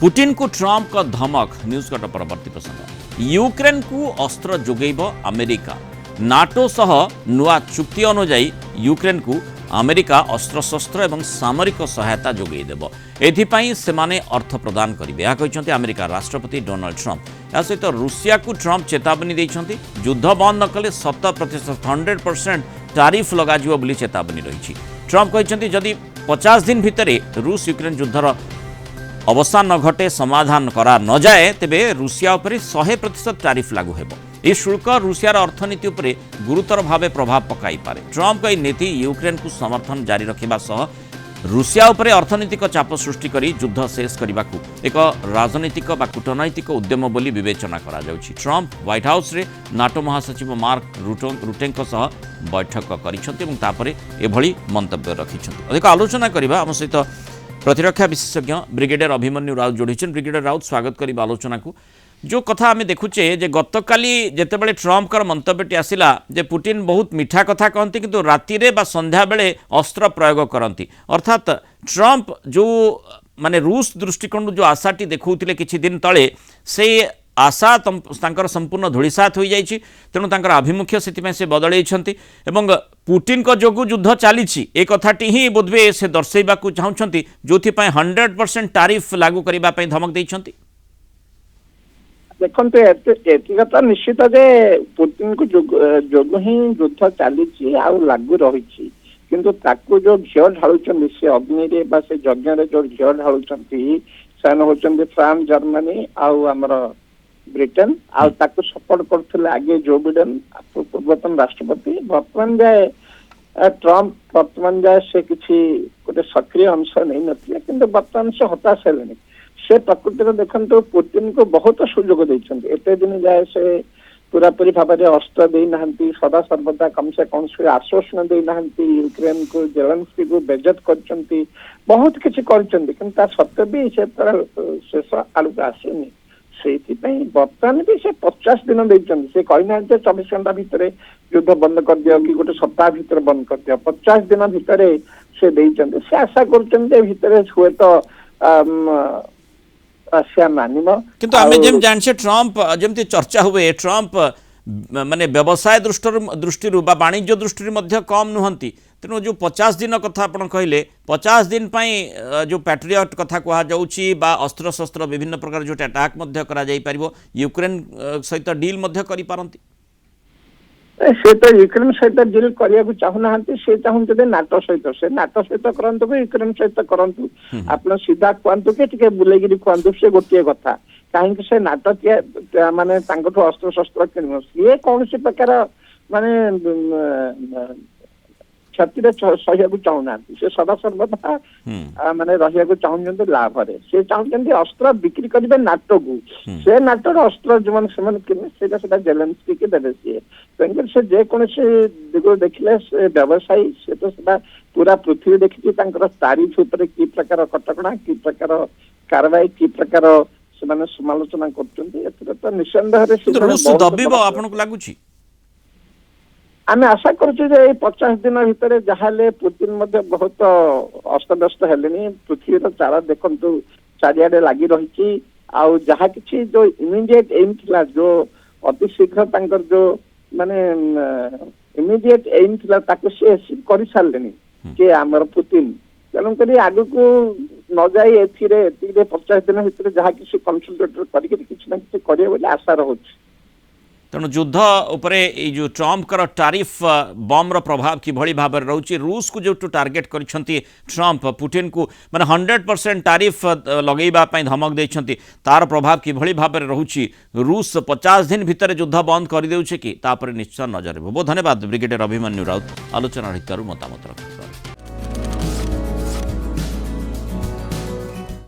Putin को Trump का धमक न्यूज कट परवर्ती प्रसंग यूक्रेन को अस्त्र जोगेब अमेरिका नाटो सह नुआ चुक्ति अनुजाई यूक्रेन को अमेरिका अस्त्रशस्त्र और सामरिक सहायता जोगेदेव एथिपाई सेमाने अर्थ प्रदान करेंगे यह कहते अमेरिका राष्ट्रपति डोनाल्ड ट्रंप या सहित रूसिया को ट्रंप चेतावनी देते युद्ध बंद न कले 100% 100% टारिफ लगाजिव बोली चेतावनी रही। ट्रंप कहते जदि 50 दिन भितर रूस यूक्रेन युद्धर अवसान न घटे समाधान करा न जाए तेबे रूसिया उपरे 100% टारिफ लागू हेबो। यह शुल्क रूसियार अर्थनीति उपरे गुरुतर भावे प्रभाव पकाई पारे। ट्रंप का नीति यूक्रेन को समर्थन जारी रखिबा सह रूसिया उपरे अर्थनीतिक चाप सृष्टि करी युद्ध शेष करने को एक राजनीतिक बा कूटनैतिक उद्यम बोली विवेचना करा जाउछि। ट्रंप व्हाइट हाउस रे नाटो महासचिव मार्क रुटेंको सह बैठक करिसेंति एवं तापरे एभली मंतव्य रखिसेंति। अधिक आलोचना करिबा हम सहित प्रतिरक्षा विशेषज्ञ ब्रिगेडियर अभिमन्यु राउत जोड़ी। ब्रिगेडियर राउत स्वागत करी आलोचना को। जो कथा आम देखुचे जे गतकाली जेतेबेले ट्रंप कर मंतव्यटी आसिला जे पुटिन बहुत मीठा कथा कहती किंतु राति रे बा संध्या बेले अस्त्र प्रयोग करती अर्थात ट्रंप जो माने रूस दृष्टिकोण जो आशाटी देखौतिले किछि दिन तले से आशा तांकर संपूर्ण धूलिसात हो जाइछि। तेणु तांकर आभिमुख्य से से बदलैछंती एवं पुटिन को जोगु युद्ध चली ए कथाटी ही बोधवे से दर्शैबा को चाहछंती जोथि पय 100% टारिफ लागू करिबा पय धमक दैछंती। देखते एतिकता निश्चित जे पुतिन को जोग ही युद्ध चली लागू रही किंतु ताकू जो घिओ ढालुचंदी से अग्नि रे बा से यज्ञ रे जो घिओ ढालुचंती सन होचंदी फ्रांस जर्मनी आउ हमर ब्रिटेन आउ ताकू सपोर्ट करथिले आगे जो बिडेन पूर्वतन राष्ट्रपति वर्तमान जाए ट्रंप वर्तमान जाए से किसी गोटे सक्रिय अंश नहीं नथिले किंतु वर्तमान से हताश हेलेनी। से प्रकृति में देखते पुतिन को बहुत सुजोग देते एत दिन जाए से पूरापूरी भाव में अस्त्र देना सदा सर्वदा कम से कम से आश्वासन देना यूक्रेन को जेलेंस्की को बेजत कर बहुत किसी सत्वे भी से शेष आड़ आसेनी से बर्तमान भी से 50 दिन देते कहना 24 घंटा भितर युद्ध बंद कर दिया कि गोटे सप्ताह भितर बंद कर दिया 50 दिन भितर से देते से आशा कर हुए तो किंतु आमे जेम जानछे ट्रंप जेमती चर्चा हुए ट्रंप माने व्यवसाय दृष्टि बा वाणिज्य दृष्टि मध्ये कम नुहंती। तेणु जो 50 दिन कथा आपण कहले 50 दिन पई जो पैट्रियट कथा कहा जाउची बा अस्त्र शस्त्र विभिन्न प्रकार जो अटैक मध्ये करा जाई परिबो यूक्रेन सहित डील मध्ये करि पारंती। से तो यूक्रेन सहित डील करने को चाहूना से चाहते नाटो सहित से नाटो सहित करंतु कि यूक्रेन सहित करंतु आपन सीधा कहतु कि टिके बुलेगिरी कहतु से गोटे कथा कहीं से नाटो माने तांकठु अस्त्र शस्त्र किन सी कौन सी प्रकार माने क्षति सहया चाहूना से सदा सर्वदा माने रहिया को चाहते लाभ से चाहते अस्त्र बिक्री करेंगे नाटो को से नाटोर अस्त्र जो किने जेलेंस्की के देवे सी कहीं से जेकोसी दिग देखिले से व्यवसायी से तो पूरा पृथ्वी देखी तारीफ उपर कि प्रकार कटकणा कि प्रकार कार्रवाई कि प्रकार से समालोचना कर निसंदेह आम आशा करुचे 50 दिन भितर जहाँ पुतिन बहुत अस्तव्यस्त हेले पृथ्वी चारा देखु चारिड़े लगी रही आउ जहाँ किसी जो इमिडिएट एम थिला जो अति शीघ्र जो माने इमिडिएट एम थिला ताको से कर सारे कि आमर पुतिन तेणुक आग को न जाए ए 50 दिन भितर जहाँ किसी कनसल्टेट कर आशा रोचे। तेणु युद्ध उपरे जो ट्रंप कर टारिफ बम रो प्रभाव किभली भाव में रोचे रूस को जो टार्गेट करिसेंती ट्रंप पुटिन को माने 100% टारिफ लगेबा पई धमक देछंती तार प्रभाव किभली भाव में रोचे रूस 50 दिन भितर युद्ध बंद कर देउछे कि तापर निश्चय नजर बहुत धन्यवाद ब्रिगेडियर अभिमन्यु राउत आलोचना हितारु मतामत रख।